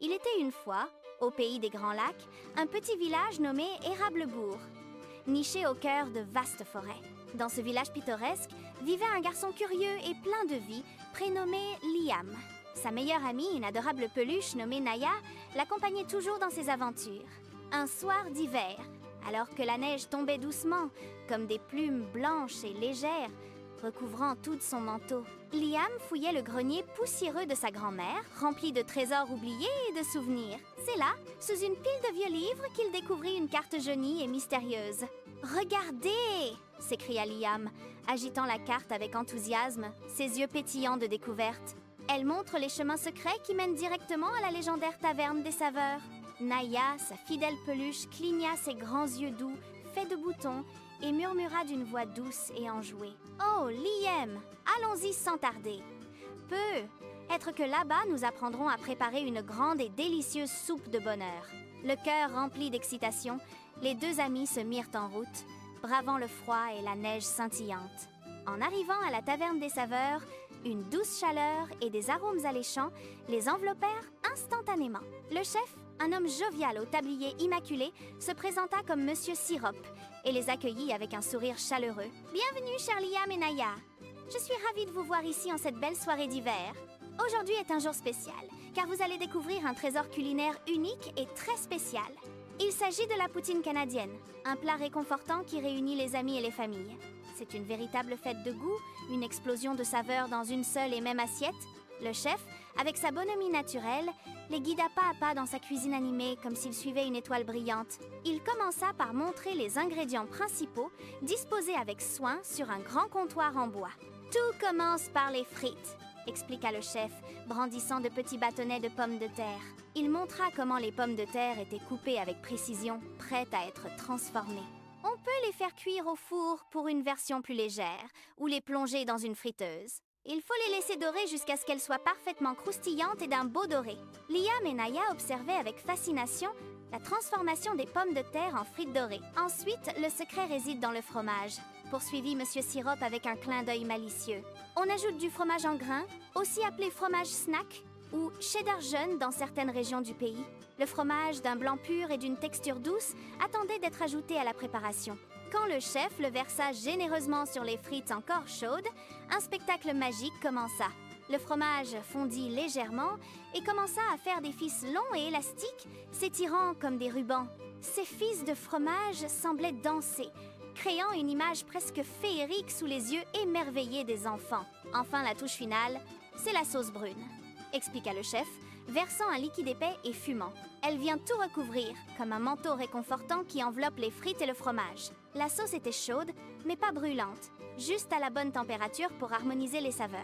Il était une fois, au pays des Grands Lacs, un petit village nommé Érablebourg, niché au cœur de vastes forêts. Dans ce village pittoresque vivait un garçon curieux et plein de vie, prénommé Liam. Sa meilleure amie, une adorable peluche nommée Naya, l'accompagnait toujours dans ses aventures. Un soir d'hiver, alors que la neige tombait doucement, comme des plumes blanches et légères, recouvrant tout son manteau, Liam fouillait le grenier poussiéreux de sa grand-mère, rempli de trésors oubliés et de souvenirs. C'est là, sous une pile de vieux livres, qu'il découvrit une carte jaunie et mystérieuse. « Regardez !» s'écria Liam, agitant la carte avec enthousiasme, ses yeux pétillants de découverte. Elle montre les chemins secrets qui mènent directement à la légendaire taverne des saveurs. Naya, sa fidèle peluche, cligna ses grands yeux doux, faits de boutons, et murmura d'une voix douce et enjouée. « Oh, Liam, allons-y sans tarder. Peut-être que là-bas, nous apprendrons à préparer une grande et délicieuse soupe de bonheur. » Le cœur rempli d'excitation, les deux amis se mirent en route, bravant le froid et la neige scintillante. En arrivant à la taverne des saveurs, une douce chaleur et des arômes alléchants les enveloppèrent instantanément. Le chef, un homme jovial au tablier immaculé, se présenta comme Monsieur Sirop et les accueillit avec un sourire chaleureux. « Bienvenue, cher Liam et Naya. Je suis ravie de vous voir ici en cette belle soirée d'hiver. Aujourd'hui est un jour spécial, car vous allez découvrir un trésor culinaire unique et très spécial. Il s'agit de la poutine canadienne, un plat réconfortant qui réunit les amis et les familles. C'est une véritable fête de goût, une explosion de saveurs dans une seule et même assiette. Le chef, avec sa bonhomie naturelle, les guida pas à pas dans sa cuisine animée comme s'il suivait une étoile brillante. Il commença par montrer les ingrédients principaux disposés avec soin sur un grand comptoir en bois. « Tout commence par les frites », expliqua le chef, brandissant de petits bâtonnets de pommes de terre. Il montra comment les pommes de terre étaient coupées avec précision, prêtes à être transformées. On peut les faire cuire au four pour une version plus légère, ou les plonger dans une friteuse. Il faut les laisser dorer jusqu'à ce qu'elles soient parfaitement croustillantes et d'un beau doré. Liam et Naya observaient avec fascination la transformation des pommes de terre en frites dorées. Ensuite, le secret réside dans le fromage, poursuivit Monsieur Sirop avec un clin d'œil malicieux. On ajoute du fromage en grains, aussi appelé fromage snack ou cheddar jeune dans certaines régions du pays. Le fromage, d'un blanc pur et d'une texture douce, attendait d'être ajouté à la préparation. Quand le chef le versa généreusement sur les frites encore chaudes, un spectacle magique commença. Le fromage fondit légèrement et commença à faire des fils longs et élastiques, s'étirant comme des rubans. Ces fils de fromage semblaient danser, créant une image presque féerique sous les yeux émerveillés des enfants. Enfin, la touche finale, c'est la sauce brune, expliqua le chef, versant un liquide épais et fumant. Elle vient tout recouvrir, comme un manteau réconfortant qui enveloppe les frites et le fromage. La sauce était chaude, mais pas brûlante, juste à la bonne température pour harmoniser les saveurs.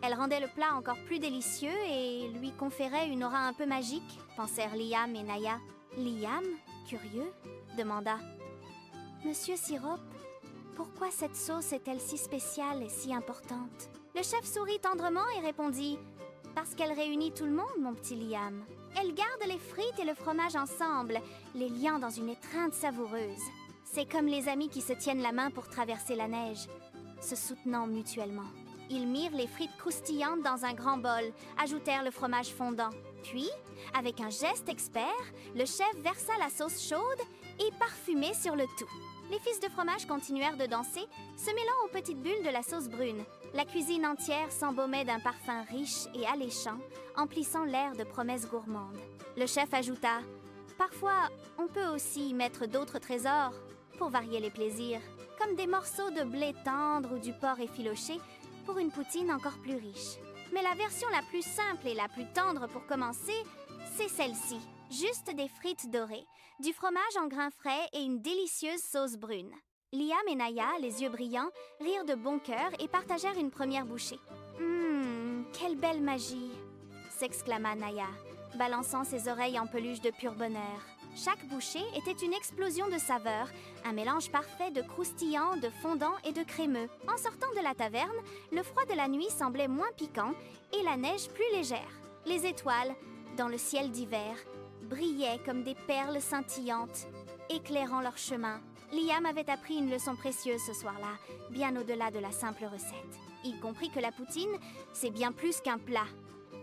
Elle rendait le plat encore plus délicieux et lui conférait une aura un peu magique, pensèrent Liam et Naya. Liam, curieux, demanda « Monsieur Sirop, pourquoi cette sauce est-elle si spéciale et si importante ?» Le chef sourit tendrement et répondit « Parce qu'elle réunit tout le monde, mon petit Liam. Elle garde les frites et le fromage ensemble, les liant dans une étreinte savoureuse. C'est comme les amis qui se tiennent la main pour traverser la neige, se soutenant mutuellement. » Ils mirent les frites croustillantes dans un grand bol, ajoutèrent le fromage fondant. Puis, avec un geste expert, le chef versa la sauce chaude et parfumée sur le tout. Les fils de fromage continuèrent de danser, se mêlant aux petites bulles de la sauce brune. La cuisine entière s'embaumait d'un parfum riche et alléchant, emplissant l'air de promesses gourmandes. Le chef ajouta « Parfois, on peut aussi y mettre d'autres trésors pour varier les plaisirs, comme des morceaux de blé tendre ou du porc effiloché pour une poutine encore plus riche. Mais la version la plus simple et la plus tendre pour commencer, c'est celle-ci. Juste des frites dorées, du fromage en grains frais et une délicieuse sauce brune. » Liam et Naya, les yeux brillants, rirent de bon cœur et partagèrent une première bouchée. « Quelle belle magie !» s'exclama Naya, balançant ses oreilles en peluche de pur bonheur. Chaque bouchée était une explosion de saveurs, un mélange parfait de croustillant, de fondant et de crémeux. En sortant de la taverne, le froid de la nuit semblait moins piquant et la neige plus légère. Les étoiles, dans le ciel d'hiver, brillaient comme des perles scintillantes, éclairant leur chemin. Liam avait appris une leçon précieuse ce soir-là, bien au-delà de la simple recette. Il comprit que la poutine, c'est bien plus qu'un plat.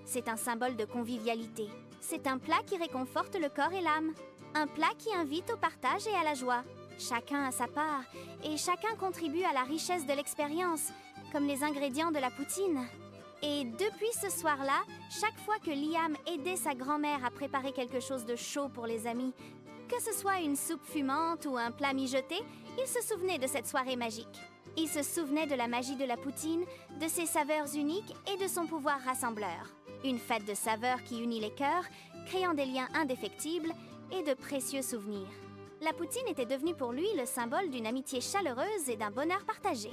C'est un symbole de convivialité, C'est un plat qui réconforte le corps et l'âme. Un plat qui invite au partage et à la joie. Chacun a sa part, et chacun contribue à la richesse de l'expérience, comme les ingrédients de la poutine. Et depuis ce soir-là, chaque fois que Liam aidait sa grand-mère à préparer quelque chose de chaud pour les amis, que ce soit une soupe fumante ou un plat mijoté, il se souvenait de cette soirée magique. Il se souvenait de la magie de la poutine, de ses saveurs uniques et de son pouvoir rassembleur. Une fête de saveurs qui unit les cœurs, créant des liens indéfectibles et de précieux souvenirs. La poutine était devenue pour lui le symbole d'une amitié chaleureuse et d'un bonheur partagé.